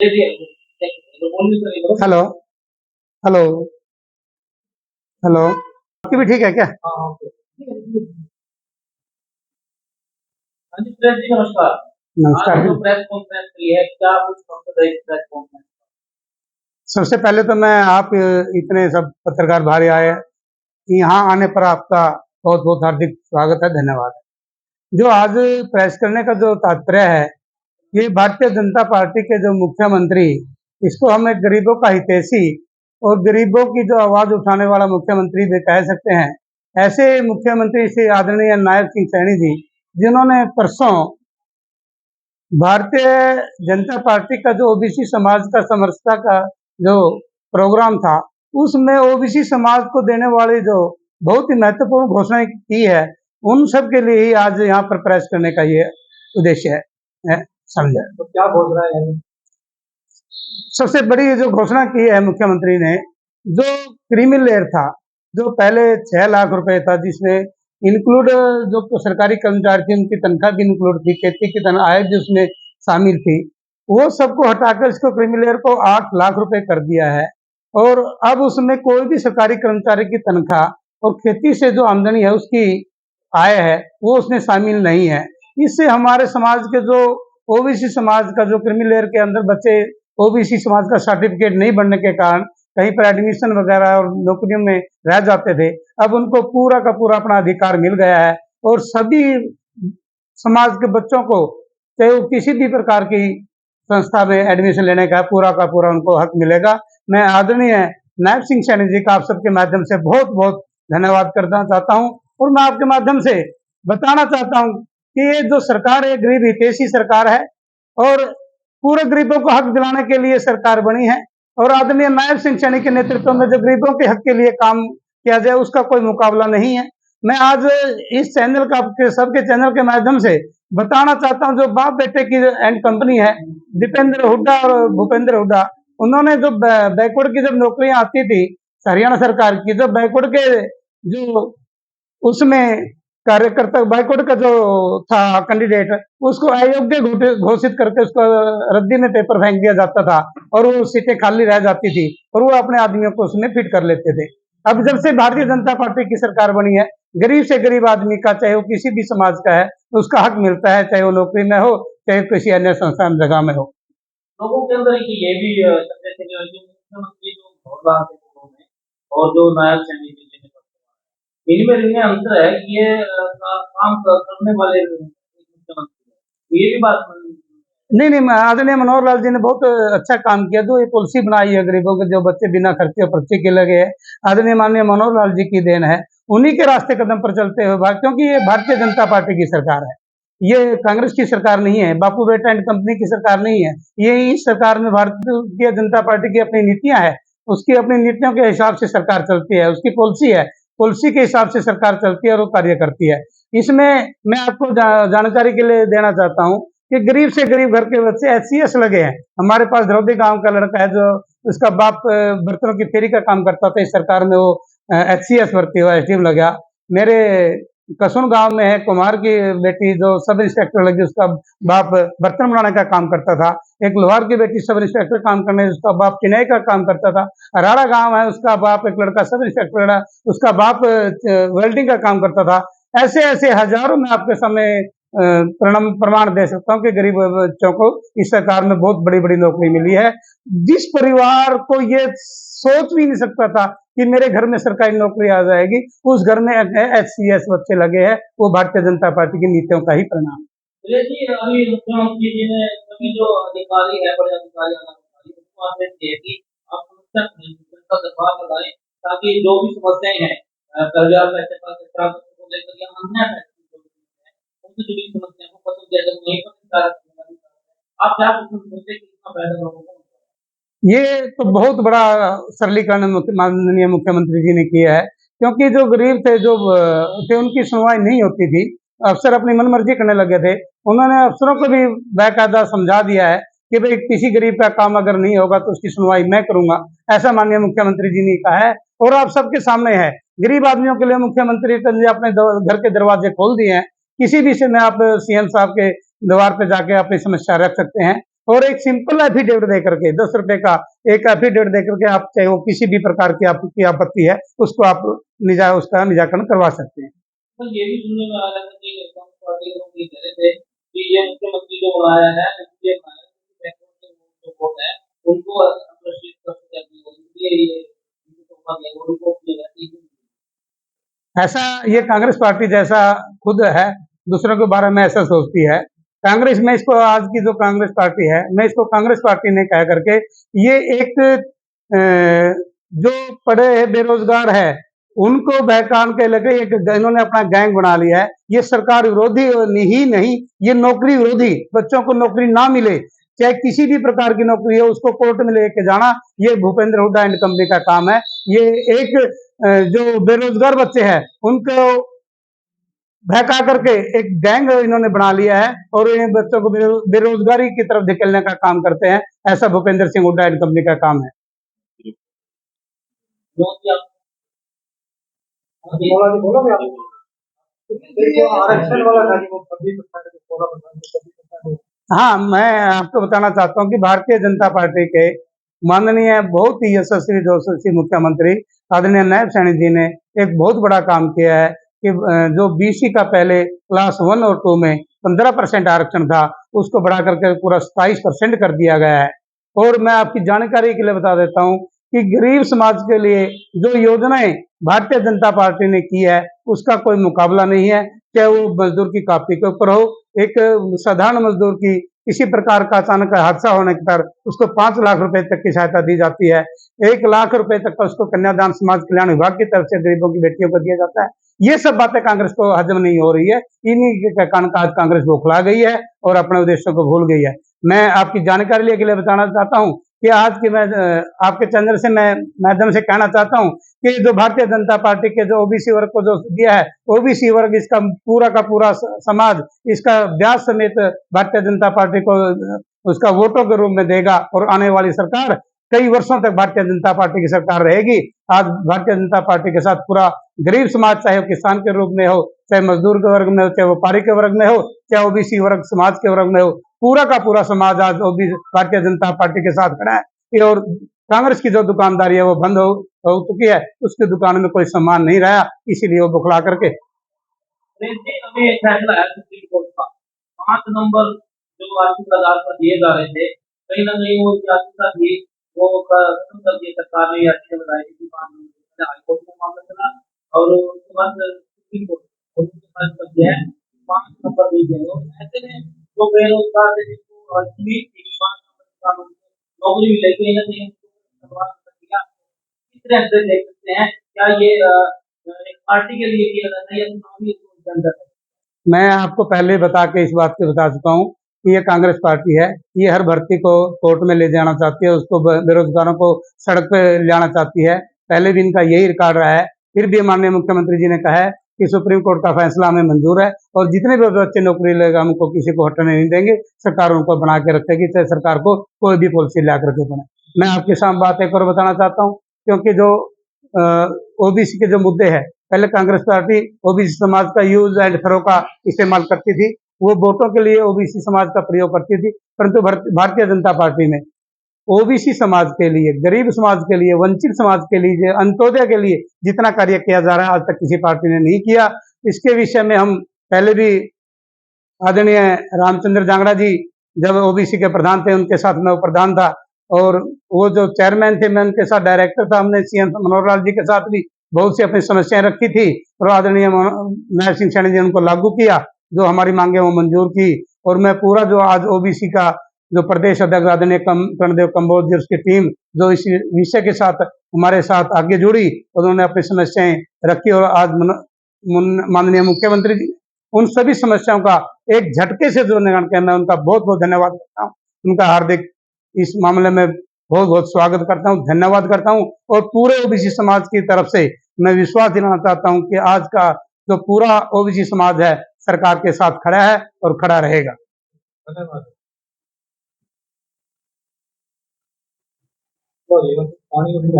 Hello hello hello. आपकी भी ठीक है क्या? हाँ जी, प्रेस जी नमस्कार। नमस्कार आज जी। जो प्रेस कॉन्फ्रेंस हुई है, क्या कुछ मकसद है इस प्रेस कॉन्फ्रेंस का? सबसे पहले तो मैं आप इतने सब पत्रकार भाई आए, यहाँ आने पर आपका बहुत बहुत हार्दिक स्वागत है, धन्यवाद है। जो आज प्रेस करने का जो तात्पर्य है, ये भारतीय जनता पार्टी के जो मुख्यमंत्री, इसको हम एक गरीबों का हितैषी और गरीबों की जो आवाज उठाने वाला मुख्यमंत्री भी कह सकते हैं, ऐसे मुख्यमंत्री श्री आदरणीय नायब सिंह सैनी जी, जिन्होंने परसों भारतीय जनता पार्टी का जो ओबीसी समाज का समरसता का जो प्रोग्राम था, उसमें ओबीसी समाज को देने वाली जो बहुत ही महत्वपूर्ण घोषणा की है, उन सब के लिए ही आज यहाँ पर प्रेस करने का ये उद्देश्य है, समझे। तो क्या बोल रहा है? सबसे बड़ी जो घोषणा की है मुख्यमंत्री ने, जो क्रीमी लेयर था, जो पहले 6 लाख रुपए था, जिसमें इंक्लूड जो तो सरकारी कर्मचारी थे उनकी तनख्वाह भी इंक्लूड थी, खेती की आय भी उसमें शामिल थी, वो सबको हटाकर इसको क्रीमी लेयर को 8 लाख रुपए कर दिया है। और अब उसमें कोई भी सरकारी कर्मचारी की तनख्वाह और खेती से जो आमदनी है उसकी आय है, वो उसमें शामिल नहीं है। इससे हमारे समाज के जो ओबीसी समाज का जो क्रीमी लेयर के अंदर बच्चे ओबीसी समाज का सर्टिफिकेट नहीं बनने के कारण कहीं पर एडमिशन वगैरह और नौकरियों में रह जाते थे, अब उनको पूरा का पूरा अपना अधिकार मिल गया है और सभी समाज के बच्चों को, चाहे वो किसी भी प्रकार की संस्था में एडमिशन लेने का पूरा उनको हक मिलेगा। मैं आदरणीय नायब सिंह सैनी जी का आप सबके माध्यम से बहुत बहुत धन्यवाद करना चाहता हूँ और मैं आपके माध्यम से बताना चाहता हूँ कि ये जो सरकार है, गरीब हितैषी सरकार है और पूरे गरीबों को हक दिलाने के लिए सरकार बनी है और आदरणीय नायब सिंह सैनी के नेतृत्व में जो गरीबों के हक के लिए काम किया जाए, उसका कोई मुकाबला नहीं है। मैं आज इस चैनल का सबके चैनल के माध्यम से बताना चाहता हूं, जो बाप बेटे की एंड कंपनी है, दीपेंद्र हुड्डा और भूपेंद्र हुड्डा, उन्होंने जो बैकवर्ड की जब नौकरियां आती थी हरियाणा सरकार की, जो बैकवर्ड के जो उसमें कार्यकर्ता बैकवर्ड का जो था कैंडिडेट, उसको अयोग्य घोषित करके उसको रद्दी में पेपर फेंक दिया जाता था और वो सीटें खाली रह जाती थी और वो अपने आदमियों को उसमें फिट कर लेते थे। अब जब से भारतीय जनता पार्टी की सरकार बनी है, गरीब से गरीब आदमी का, चाहे वो किसी भी समाज का है, उसका हक मिलता है, चाहे वो नौकरी में हो, चाहे किसी अन्य संस्थान जगह में हो। लोगों के अंदर ये भी संदेश है कि जो मुख्यमंत्री जो भगवान थे पूर्व में और जो नायब सैनी जी ने इनमें इनमें अंतर है कि ये काम करने वाले मुख्यमंत्री हैं। ये भी बात नहीं नहीं, आदरणीय मनोहर लाल जी ने बहुत अच्छा काम किया, जो ये पॉलिसी बनाई है गरीबों के जो बच्चे बिना खर्चे और पर्चे के लगे हैं, आदरणीय माननीय मनोहर लाल जी की देन है। उन्हीं के रास्ते कदम पर चलते हुए, क्योंकि ये भारतीय जनता पार्टी की सरकार है, ये कांग्रेस की सरकार नहीं है, बापू बेटा एंड कंपनी की सरकार नहीं है। ये इस सरकार में भारतीय जनता पार्टी की अपनी नीतियां है, उसकी अपनी नीतियों के हिसाब से सरकार चलती है, उसकी पॉलिसी है, पॉलिसी के हिसाब से सरकार चलती है और वो कार्य करती है। इसमें मैं आपको जानकारी के लिए देना चाहता हूँ कि गरीब से गरीब घर के बच्चे एचसीएस लगे हैं। हमारे पास द्रौपदी गांव का लड़का है, जो उसका बाप बर्तनों की फेरी का काम करता था, इस सरकार में वो एचसीएस भर्ती हुआ, एसडीएम लगा। मेरे कसुन गांव में है कुमार की बेटी, जो सब इंस्पेक्टर लगी, उसका बाप बर्तन बनाने का काम करता था। एक लोहार की बेटी सब इंस्पेक्टर काम करने, उसका बाप चिनाई का काम करता था। अराड़ा गांव है, उसका बाप एक लड़का सब इंस्पेक्टर लड़ा, उसका बाप वेल्डिंग का काम करता था। ऐसे ऐसे हजारों में आपके सामने प्रमाण दे सकता हूँ कि गरीब बच्चों को इस सरकार में बहुत बड़ी बड़ी नौकरी मिली है। जिस परिवार को ये सोच भी नहीं सकता था कि मेरे घर में सरकारी नौकरी आ जाएगी, उस घर में एचसीएस बच्चे लगे हैं, वो भारतीय जनता पार्टी की नीतियों का ही परिणाम। जी, अभी मुख्यमंत्री जी ने सभी जो अधिकारी है, बड़े अधिकारी उनको आदेश दिए कि आप समस्या दरबार लगाएं, ताकि जो भी समस्याएं हैं कर्जा पैसे का को लेकर या अन्य उनसे जुड़ी समस्याओं को पसंद किया जाए, वहीं पर आप क्या मुझसे कितना फायदा लोगों को? ये तो बहुत बड़ा सरलीकरण माननीय मुख्यमंत्री जी ने किया है, क्योंकि जो गरीब थे, जो थे, उनकी सुनवाई नहीं होती थी, अफसर अपनी मनमर्जी करने लगे थे। उन्होंने अफसरों को भी बाकायदा समझा दिया है कि भाई किसी गरीब का काम अगर नहीं होगा तो उसकी सुनवाई मैं करूंगा, ऐसा माननीय मुख्यमंत्री जी ने कहा है और आप सबके सामने है। गरीब आदमियों के लिए मुख्यमंत्री ने अपने घर के दरवाजे खोल दिए हैं, किसी भी समय आप सीएम साहब के द्वार पे जाके अपनी समस्या रख सकते हैं और एक सिंपल एफिडेविट दे करके 10 रुपए का एक एफिडेविट दे करके आप चाहे वो किसी भी प्रकार की आपकी आपत्ति है उसको आप उसका निराकरण करवा सकते हैं। तो ये भी सुनने में आ रहा है कि कांग्रेस पार्टी के लोग ये कह रहे थे कि ये मुख्यमंत्री जो बनाया है ये जो वोट है उनको आकर्षित करने के लिए ये उनको ऐसा ये कांग्रेस पार्टी जैसा खुद है दूसरों के बारे में ऐसा सोचती है। कांग्रेस में इसको आज की जो कांग्रेस पार्टी है मैं इसको कांग्रेस पार्टी ने कह करके ये एक जो पढ़े बेरोजगार है उनको बहकान के लगे एक इन्होंने अपना गैंग बना लिया है। ये सरकार विरोधी ही नहीं ये नौकरी विरोधी बच्चों को नौकरी ना मिले चाहे किसी भी प्रकार की नौकरी हो उसको कोर्ट में लेके जाना ये भूपेंद्र हुड्डा एंड कंपनी का काम है। ये एक जो बेरोजगार बच्चे हैं उनको बहका करके एक गैंग इन्होंने बना लिया है और इन बच्चों को बेरोजगारी की तरफ धकेलने का काम करते हैं। ऐसा भूपेंद्र सिंह हुड्डा एंड कंपनी का काम है। हाँ मैं आपको बताना चाहता हूँ कि भारतीय जनता पार्टी के माननीय बहुत ही यशस्वी जोशस्वी मुख्यमंत्री आदरणीय नायब सैनी जी ने एक बहुत बड़ा काम किया है कि जो बीसी का पहले क्लास 1 और 2 में 15% आरक्षण था उसको बढ़ा करके पूरा 27% कर दिया गया है। और मैं आपकी जानकारी के लिए बता देता हूँ कि गरीब समाज के लिए जो योजनाएं भारतीय जनता पार्टी ने की है उसका कोई मुकाबला नहीं है। चाहे वो मजदूर की कापी के ऊपर हो एक साधारण मजदूर की किसी प्रकार का अचानक हादसा होने पर उसको 5 लाख रुपए तक की सहायता दी जाती है। 1 लाख रुपए तक का उसको कन्यादान समाज कल्याण विभाग की तरफ से गरीबों की बेटियों को दिया जाता है। ये सब बातें कांग्रेस को हजम नहीं हो रही है। इन्हीं के कारण आज कांग्रेस बौखला गई है और अपने उद्देश्यों को भूल गई है। मैं आपकी जानकारी के लिए बताना चाहता हूँ कि आज की मैं आपके चैनल से मैं माध्यम से कहना चाहता हूँ कि जो भारतीय जनता पार्टी के जो ओबीसी वर्ग को जो दिया है ओबीसी वर्ग इसका पूरा का पूरा समाज इसका ब्याज समेत भारतीय जनता पार्टी को उसका वोटों के रूप में देगा और आने वाली सरकार कई वर्षों तक भारतीय जनता पार्टी की सरकार रहेगी। आज भारतीय जनता पार्टी के साथ पूरा गरीब समाज चाहे वो किसान के रूप में हो चाहे मजदूर के वर्ग में हो चाहे व्यापारी के वर्ग में हो चाहे ओबीसी वर्ग समाज के वर्ग में हो पूरा का पूरा समाज आज भारतीय जनता पार्टी के साथ खड़ा है। और कांग्रेस की जो दुकानदारी है वो बंद हो चुकी है उसकी दुकान में कोई सामान नहीं रहा इसीलिए वो बुखला करके 5 नंबर जो आर्थिक आधार पर दिए जा रहे थे कहीं ना कहीं वो याचिका थी वो खत्म कर दिया सरकार ने याचिका लगाई थी 5 नंबर हाईकोर्ट में मामला चला और उसके बाद सुप्रीम कोर्ट कर दिया है 5 नंबर दी गए ऐसे में जो बेरोजगार थे जिसको नौकरी मिले कहीं ना कहीं किस तरह से देख सकते हैं क्या ये एक पार्टी के लिए किया जाता है या चुनावी एजेंडा है? मैं आपको पहले बता के इस बात को बता चुका हूँ कि ये कांग्रेस पार्टी है। ये हर भर्ती को कोर्ट में ले जाना चाहती है उसको बेरोजगारों को सड़क पे ले जाना चाहती है। पहले भी इनका यही रिकॉर्ड रहा है। फिर भी माननीय मुख्यमंत्री जी ने कहा है कि सुप्रीम कोर्ट का फैसला हमें मंजूर है और जितने भी बच्चे नौकरी लेगा हमको किसी को हटने नहीं देंगे। सरकार उनको बना के रखेगी चाहे सरकार को कोई भी पॉलिसी ला करके बने। मैं आपके सामने बात एक और बताना चाहता हूँ क्योंकि जो ओबीसी के जो मुद्दे हैं पहले कांग्रेस पार्टी ओबीसी समाज का यूज एंड थ्रो का इस्तेमाल करती थी। वो वोटों के लिए ओबीसी समाज का प्रयोग करती थी परंतु भारतीय जनता पार्टी में ओबीसी समाज के लिए गरीब समाज के लिए वंचित समाज के लिए अंत्योदय के लिए जितना कार्य किया जा रहा है आज तक किसी पार्टी ने नहीं किया। इसके विषय में हम पहले भी आदरणीय रामचंद्र जांगड़ा जी जब ओबीसी के प्रधान थे उनके साथ मैं प्रधान था और वो जो चेयरमैन थे मैं उनके साथ डायरेक्टर था। हमने सीएम मनोहर लाल जी के साथ भी बहुत सी अपनी समस्याएं रखी थी और आदरणीय नायब सिंह सैनी जी उनको लागू किया जो हमारी मांगे वो मंजूर की। और मैं पूरा जो आज ओबीसी का जो प्रदेश अध्यक्ष आदरणीय कर्णदेव कम्बोज जी उसकी टीम जो इस विषय के साथ हमारे साथ आगे जुड़ी उन्होंने अपनी समस्याएं रखी और आज माननीय मुख्यमंत्री जी उन सभी समस्याओं का एक झटके से जो निवारण किया मैं उनका बहुत बहुत धन्यवाद करता हूँ। उनका हार्दिक इस मामले में बहुत बहुत स्वागत करता हूँ धन्यवाद करता हूँ। और पूरे ओबीसी समाज की तरफ से मैं विश्वास दिलाना चाहता हूँ कि आज का जो पूरा ओबीसी समाज है सरकार के साथ खड़ा है और खड़ा रहेगा। धन्यवाद।